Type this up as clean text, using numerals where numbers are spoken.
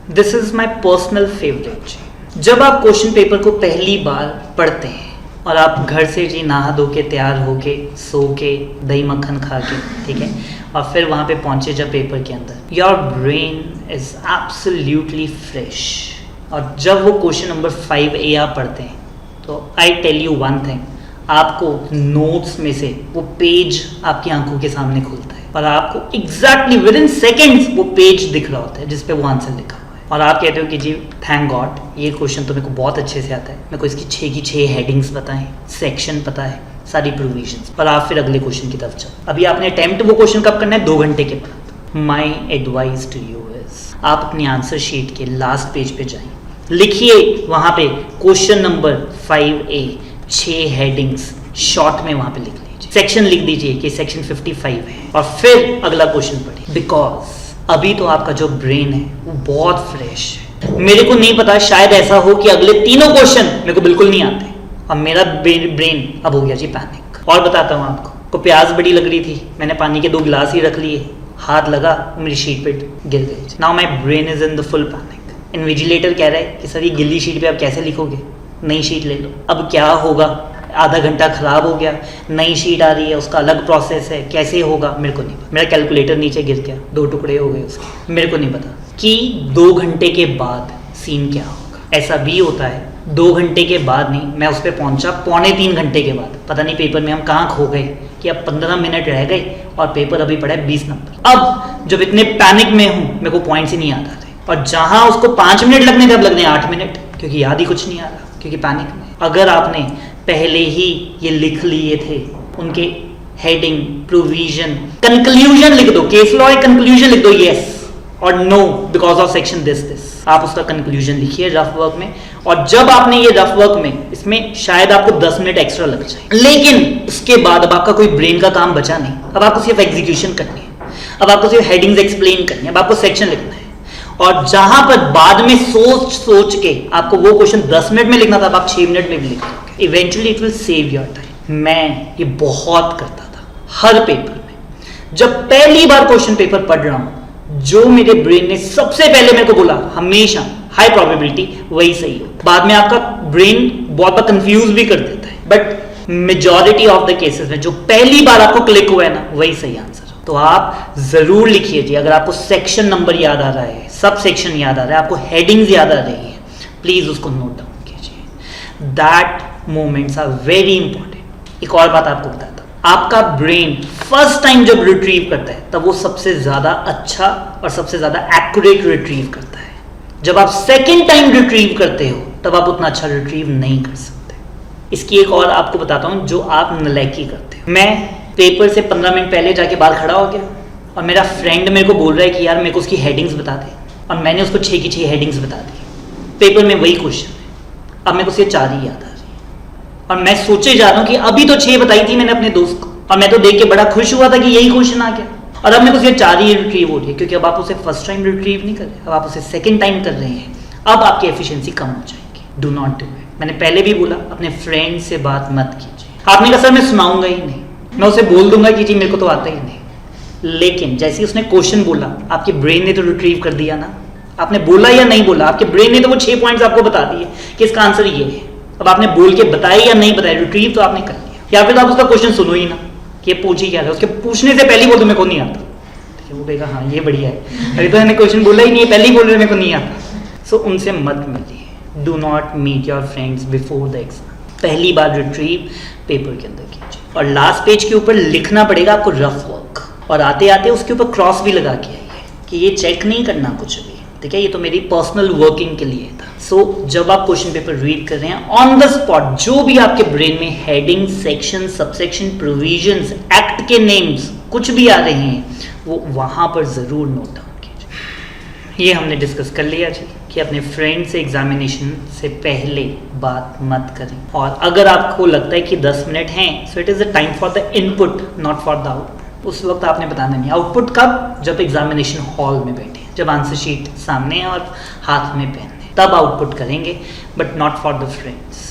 This is my personal favourite. जब आप question paper को पहली बार पढ़ते हैं और आप घर से जी नहा धो के तैयार होके सो के दही मक्खन खा के, ठीक है, और फिर वहाँ पे पहुँचे जब पेपर के अंदर, your brain is absolutely fresh. और जब वो क्वेश्चन नंबर 5A आप पढ़ते हैं तो I tell you one thing, आपको नोट्स में से वो पेज आपकी आंखों के सामने खुलता है और आपको एग्जैक्टली विद इन सेकेंड्स वो पेज दिख रहा होता है जिस पे वो आंसर लिखा हुआ है। और आप कहते हो कि जी थैंक गॉड ये क्वेश्चन तो मेरे को बहुत अच्छे से आता है, मेरे को इसकी 6 की 6 हेडिंग्स पता है, सेक्शन पता है, सारी प्रोविजंस। और आप फिर अगले क्वेश्चन की तरफ चलो। अभी आपने अटेम्प्ट वो क्वेश्चन कब करना है? 2 घंटे के बाद। My advice to you is, आप अपनी आंसर शीट के लास्ट पेज पे जाएं, लिखिए वहां पे question number 5A, 6 headings short में वहां पे लिख लीजिए, सेक्शन लिख दीजिए कि सेक्शन 55 है, और फिर अगला क्वेश्चन पढ़िए। बिकॉज अभी तो आपका जो ब्रेन है वो बहुत फ्रेश है। मेरे को नहीं पता, शायद ऐसा हो कि अगले तीनों क्वेश्चन मेरे को बिल्कुल नहीं आते और मेरा ब्रेन अब हो गया जी पैनिक। और बताता हूँ आपको, को प्यास बड़ी लग रही थी, मैंने पानी के 2 गिलास ही रख लिए, हाथ लगा मेरी शीट पे गिर गई। Now my brain is in the full panic. Invigilator कह रहा है कि सर ये गिल्ली शीट पे आप कैसे लिखोगे, नई शीट ले लो। अब क्या होगा, आधा घंटा खराब हो गया, नई शीट आ रही है, उसका अलग प्रोसेस है, कैसे होगा मेरे को नहीं पता। मेरा कैलकुलेटर नीचे गिर गया, 2 टुकड़े हो गए उसके, मेरे को नहीं पता कि 2 घंटे के बाद सीन क्या होगा। ऐसा भी होता है 2 घंटे के बाद नहीं, मैं उस पर पहुंचा 2.25 घंटे के बाद। पता नहीं पेपर में हम कहाँ खो गए कि अब 15 मिनट रह गए और पेपर अभी पड़ा है 20 नंबर। अब जब इतने पैनिक में हूँ मेरे को पॉइंट्स ही नहीं याद आ रहे, और जहां उसको 5 मिनट लगने थे अब लगने 8 मिनट, क्योंकि याद ही कुछ नहीं आ रहा, क्योंकि पैनिक में। अगर आपने पहले ही ये लिख लिए थे उनके हेडिंग, प्रोविजन, कंक्लूजन लिख दो, केस लॉ है, कंक्लूजन लिख दो यस और no because of section this. आप उसका कंक्लूजन लिखिए रफ वर्क में, और जब आपने ये रफ वर्क में, इसमें शायद आपको 10 मिनट एक्स्ट्रा लग जाए, लेकिन उसके बाद अब आपका कोई ब्रेन का काम बचा नहीं। अब आपको सिर्फ एग्जीक्यूशन करनी है, अब आपको सिर्फ हेडिंग्स एक्सप्लेन करनी है, अब आपको सेक्शन लिखना है। और जहां पर बाद में सोच के आपको वो क्वेश्चन 10 मिनट में लिखना था, अब आप 6 मिनट में भी लिख दोगे। Eventually it will save your time. मैं ये बहुत करता था हर पेपर में। जब पहली बार क्वेश्चन पेपर पढ़ रहा हूं, जो मेरे ब्रेन ने सबसे पहले मेरे को बोला, हमेशा हाई प्रोबेबिलिटी वही सही हो। बाद में आपका ब्रेन बहुत बार कंफ्यूज भी कर देता है, but majority of the cases में जो पहली बार आपको क्लिक हुआ है ना, वही सही आंसर। तो आप जरूर लिखिए जी, अगर आपको सेक्शन नंबर याद आ रहा है, सब सेक्शन याद आ रहा है, आपको हेडिंग्स याद आ रही है, प्लीज उसको नोट डाउन कीजिए। That moments are very important. एक और बात आपको बताता हूं, आपका ब्रेन फर्स्ट टाइम जब रिट्रीव करता है तब वो सबसे ज्यादा अच्छा और सबसे ज्यादा एक्यूरेट रिट्रीव करता है। जब आप सेकेंड टाइम रिट्रीव करते हो तब आप उतना अच्छा रिट्रीव नहीं कर सकते। इसकी एक और आपको बताता हूं जो आप नलायकी करते हो। मैं पेपर से 15 मिनट पहले जाके बाहर खड़ा हो गया और मेरा फ्रेंड मेरे को बोल रहा है कि यार मेरे को उसकी हेडिंग्स बता दे, और मैंने उसको 6 की 6 हेडिंग्स बता दी। पेपर में वही क्वेश्चन है, अब मेरे को सिर्फ 4 ही याद आ रही है, और मैं सोचे जा रहा हूँ कि अभी तो 6 बताई थी मैंने अपने दोस्त को, और मैं तो देख के बड़ा खुश हुआ था कि यही क्वेश्चन आ गया, और अब मेरे को सिर्फ 4 ही रिट्रीव हो रही है, क्योंकि अब आप उसे फर्स्ट टाइम रिट्रीव नहीं कर रहे, अब आप उसे सेकेंड टाइम कर रहे हैं। अब आपकी एफिशिएंसी कम हो जाएगी। Do not do it. मैंने पहले भी बोला, अपने फ्रेंड से बात मत कीजिए। आपने कहा सर मैं सुनाऊंगा ही नहीं, मैं उसे बोल दूंगा कि जी मेरे को तो आता ही नहीं। लेकिन जैसे ही उसने क्वेश्चन बोला, आपके ब्रेन ने तो रिट्रीव कर दिया ना। आपने बोला या नहीं बोला, आपके ब्रेन ने तो वो 6 पॉइंट्स आपको बता दिए कि इसका आंसर ये है। अब आपने बोल के बताया या नहीं बताया, रिट्रीव तो आपने कर लिया। या फिर आप उसका क्वेश्चन सुनो ही ना कि ये पूछ ही क्या था, उसके पूछने से पहले ही बोल दो मेरे को नहीं आता, वो कहेगा हाँ ये बढ़िया है, अभी तो मैंने क्वेश्चन बोला ही नहीं है, पहले ही बोल रहे मेरे को नहीं आता। सो उनसे मत मिलिए। Do not meet your friends before the exam. पहली बार रिट्रीव पेपर के अंदर कीजिए, और लास्ट पेज के ऊपर लिखना पड़ेगा आपको रफ वर्क, और आते आते उसके ऊपर क्रॉस भी लगा के आइए कि ये चेक नहीं करना कुछ भी, ठीक है, ये तो मेरी पर्सनल वर्किंग के लिए था। सो जब आप क्वेश्चन पेपर रीड कर रहे हैं, ऑन द स्पॉट जो भी आपके ब्रेन में heading, section, subsection, provisions, act के नेम्स कुछ भी आ रहे हैं, वो वहां पर जरूर नोट डाउन कीजिए। ये हमने डिस्कस कर लिया जी कि अपने फ्रेंड से एग्जामिनेशन से पहले बात मत करें, और अगर आपको लगता है कि 10 मिनट हैं, so it is the time for the input, not for the output. उस वक्त आपने बताना नहीं। आउटपुट कब? जब एग्जामिनेशन हॉल में बैठे, जब आंसर शीट सामने है और हाथ में पेन है, तब आउटपुट करेंगे, but not for the friends.